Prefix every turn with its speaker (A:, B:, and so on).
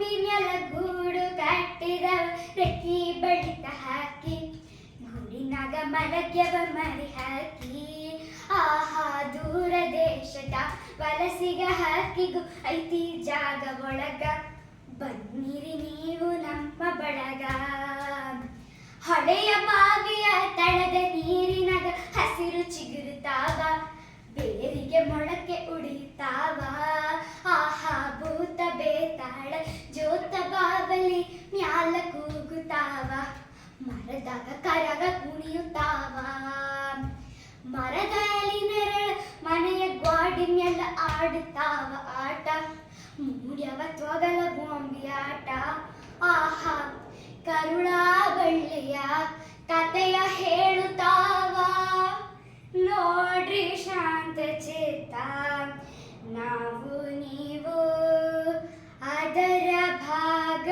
A: ಕೊಂಬಿನೆಲ ಗೂಡು ಕಟ್ಟಿದವ ರೆಕ್ಕಿ ಬಡಿತ ಹಾಕಿ ಗೂಡಿನಾಗ ಮಲಗ್ಯವ ಮರಿ ಹಾಕಿ ಆಹಾ ದೂರ ದೇಶದ ವಲಸಿಗ ಹಕ್ಕಿಗೂ ಐತಿ ಜಾಗ ಒಳಗ ಬನ್ನಿರಿ ನೀವು ನಮ್ಮ ಬಳಗ ಹಳೆಯ ಬಾವಿಯ ತಳದ ನೀರಿನಾಗ ಹಸಿರು ಚಿಗುರುತ್ತಾವ ಬೇರಿಗೆ ಮೊಳಕೆ ಉಡಿತಾವ ಆಹಾ ಭೂತ ಬೇತಾಳ ಜೋತ ಬಾವಲಿ ಮ್ಯಾಲ ಕೂಗುತ್ತಾವ ಮರದಾಗ ಕರಗ ಕುಣಿಯುತ್ತಾವ ಮರದಲ್ಲಿ ನೆರಳು ಮನೆಯ ಗ್ವಾಡಿನೆಲ್ಲ ಆಡುತ್ತಾವ ಆಟ ಮೂಡ್ಯವ ತೊಗಲ ಬಾಂಬಿ ಆಟ ಆಹಾ ಕರುಳ ಬಳ್ಳಿಯ ಕತೆಯ ಹೇಳುತ್ತಾವ ನೋಡ್ರಿ ಶಾಂತ ಚಿತ್ತ ನಾವು ನೀವು ಅದರ ಭಾಗ